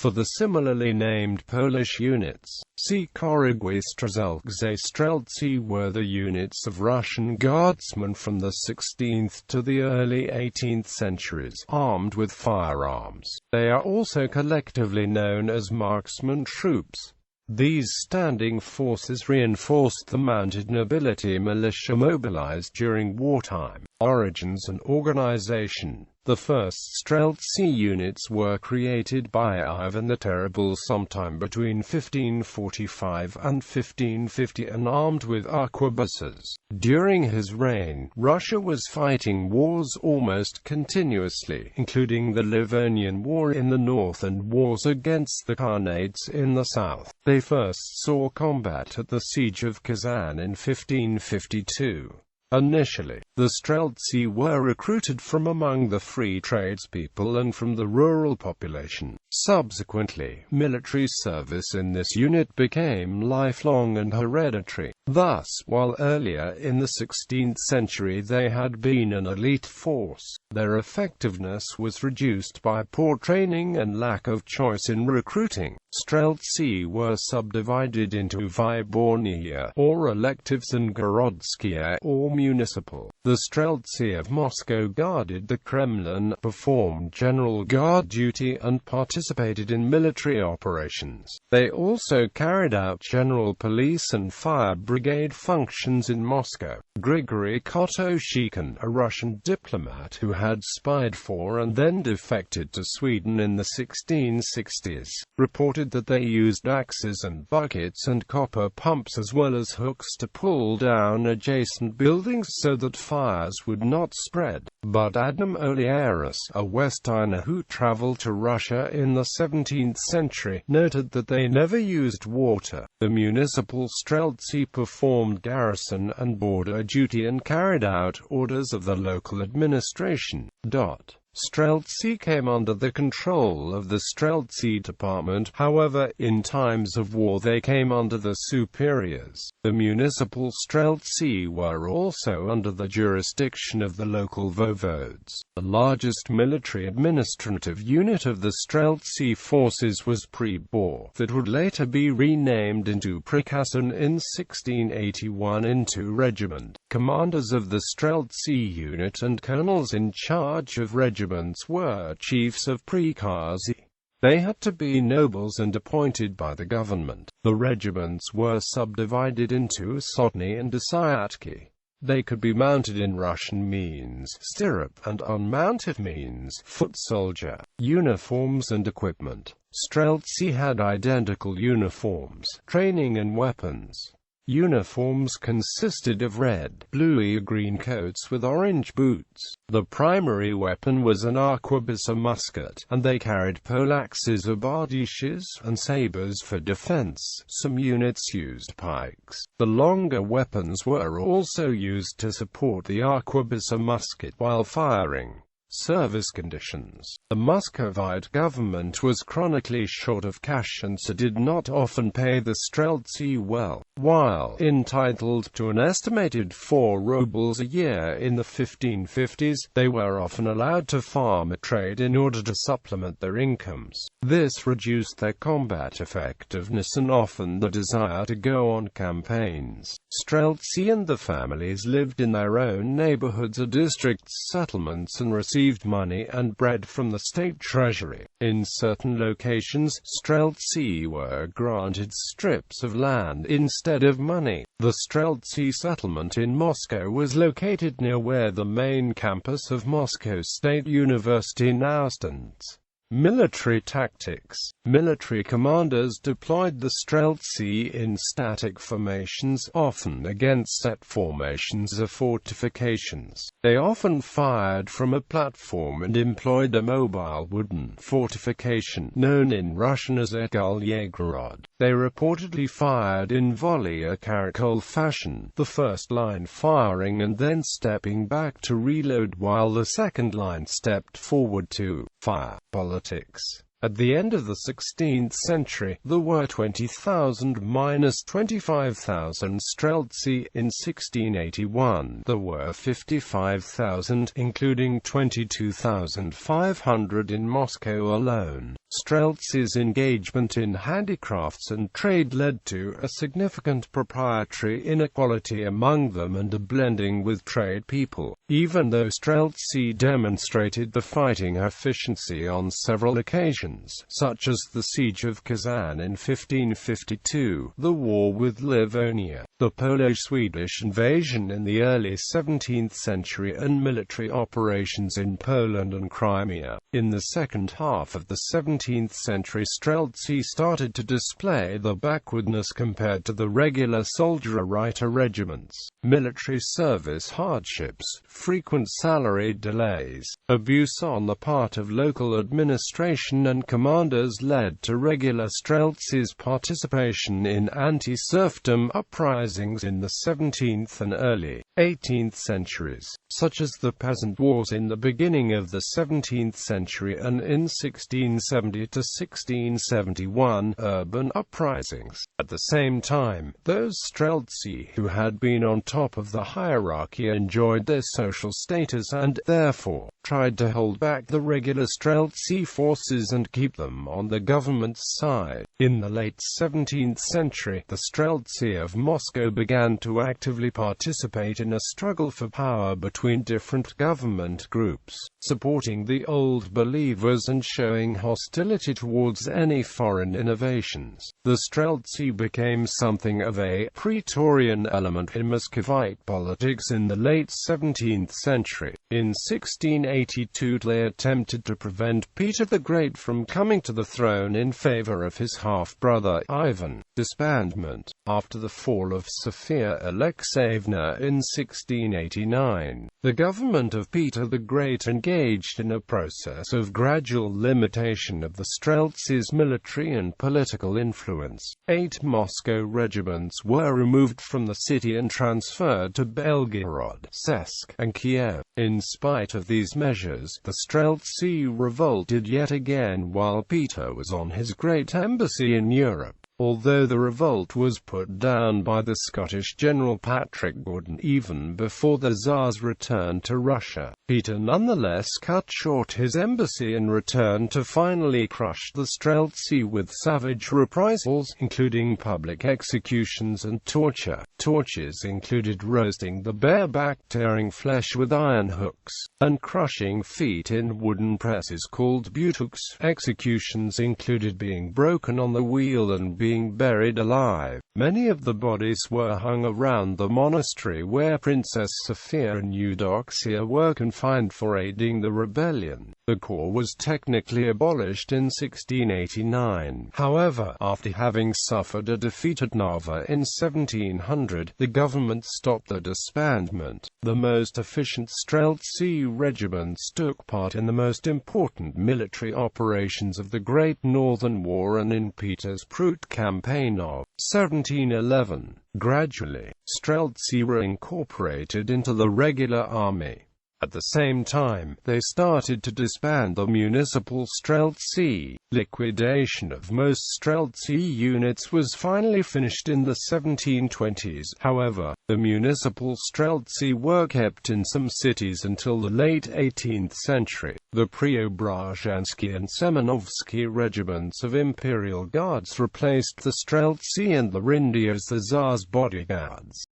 For the similarly named Polish units, see Chorągwie. Streltsy were the units of Russian guardsmen from the 16th to the early 18th centuries, armed with firearms. They are also collectively known as Marksman Troops. These standing forces reinforced the mounted nobility militia mobilized during wartime. Origins and organization. The first Streltsy units were created by Ivan the Terrible sometime between 1545 and 1550 and armed with arquebuses. During his reign, Russia was fighting wars almost continuously, including the Livonian War in the north and wars against the Khanates in the south. They first saw combat at the Siege of Kazan in 1552. Initially, the Streltsy were recruited from among the free tradespeople and from the rural population. Subsequently, military service in this unit became lifelong and hereditary. Thus, while earlier in the 16th century they had been an elite force, their effectiveness was reduced by poor training and lack of choice in recruiting. Streltsy were subdivided into wybornia, or electives, and gorodskiye, or municipal. The Streltsy of Moscow guarded the Kremlin, performed general guard duty, and participated in military operations. They also carried out general police and fire brigade functions in Moscow. Grigory Kotoshikin, a Russian diplomat who had spied for and then defected to Sweden in the 1660s, reported that they used axes and buckets and copper pumps as well as hooks to pull down adjacent buildings so that fires would not spread. But Adam Olierus, a Westerner who traveled to Russia in the 17th century, noted that they never used water. The municipal Streltsy performed garrison and border duty and carried out orders of the local administration. Streltsy came under the control of the Streltsy department. However, in times of war they came under the superiors. The municipal Streltsy were also under the jurisdiction of the local voivodes. The largest military administrative unit of the Streltsy forces was Przybór, that would later be renamed into Przekasan in 1681 into regiment. Commanders of the Streltsy unit and colonels in charge of regiments were chiefs of prikazy. They had to be nobles and appointed by the government. The regiments were subdivided into sotny and desyatki. They could be mounted in Russian means, stirrup, and unmounted means, foot soldier. Uniforms and equipment. Streltsy had identical uniforms, training and weapons. Uniforms consisted of red, blue or green coats with orange boots. The primary weapon was an arquebus, a musket, and they carried poleaxes or bardishes, and sabers for defense. Some units used pikes. The longer weapons were also used to support the arquebus or musket while firing. Service conditions. The Muscovite government was chronically short of cash and so did not often pay the Streltsy well. While entitled to an estimated 4 rubles a year in the 1550s, they were often allowed to farm or trade in order to supplement their incomes. This reduced their combat effectiveness and often the desire to go on campaigns. Streltsy and the families lived in their own neighborhoods or districts, settlements, and received money and bread from the state treasury. In certain locations, Streltsy were granted strips of land instead of money. The Streltsy settlement in Moscow was located near where the main campus of Moscow State University now stands. Military tactics. Military commanders deployed the Streltsy in static formations, often against set formations or fortifications. They often fired from a platform and employed a mobile wooden fortification, known in Russian as a Gulyegrod. They reportedly fired in volley or caracol fashion, the first line firing and then stepping back to reload while the second line stepped forward to fire. Politics. At the end of the 16th century, there were 20,000–25,000 streltsy. In 1681, there were 55,000, including 22,500 in Moscow alone. Streltsy's engagement in handicrafts and trade led to a significant proprietary inequality among them and a blending with trade people. Even though streltsy demonstrated the fighting efficiency on several occasions, such as the Siege of Kazan in 1552, the war with Livonia, the Polish-Swedish invasion in the early 17th century, and military operations in Poland and Crimea. In the second half of the 17th century, streltsy started to display the backwardness compared to the regular soldier-reiter regiments. Military service hardships, frequent salary delays, abuse on the part of local administration and commanders led to regular streltsy's participation in anti-serfdom uprisings in the 17th and early 18th centuries, such as the Peasant Wars in the beginning of the 17th century and in 1670 to 1671 urban uprisings. At the same time, those streltsy who had been on top of the hierarchy enjoyed their social status and, therefore, tried to hold back the regular streltsy forces and keep them on the government's side. In the late 17th century, the streltsy of Moscow began to actively participate in a struggle for power between different government groups, supporting the old believers and showing hostility towards any foreign innovations. The streltsy became something of a Praetorian element in Muscovite politics in the late 17th century. In 1682 they attempted to prevent Peter the Great from coming to the throne in favor of his half-brother Ivan. Disbandment. After the fall of Sophia Alexeyevna in 1689, the government of Peter the Great engaged in a process of gradual limitation of the streltsy's military and political influence. 8 Moscow regiments were removed from the city and transferred to Belgorod, Sesk, and Kiev. In spite of these measures, the streltsy revolted yet again while Peter was on his great embassy in Europe. Although the revolt was put down by the Scottish general Patrick Gordon even before the Tsar's return to Russia, Peter nonetheless cut short his embassy and returned to finally crush the streltsy with savage reprisals, including public executions and torture. Tortures included roasting the bareback, tearing flesh with iron hooks, and crushing feet in wooden presses called buttocks. Executions included being broken on the wheel and being buried alive. Many of the bodies were hung around the monastery where Princess Sophia and Eudoxia were confined for aiding the rebellion. The corps was technically abolished in 1689. However, after having suffered a defeat at Narva in 1700, the government stopped the disbandment. The most efficient streltsy regiments took part in the most important military operations of the Great Northern War and in Peter's Prut campaign of 1711. Gradually, streltsy were incorporated into the regular army. At the same time, they started to disband the municipal streltsy. Liquidation of most streltsy units was finally finished in the 1720s. However, the municipal streltsy were kept in some cities until the late 18th century. The Preobrazhensky and Semenovsky regiments of Imperial Guards replaced the streltsy and the Rindy as the Tsar's bodyguards.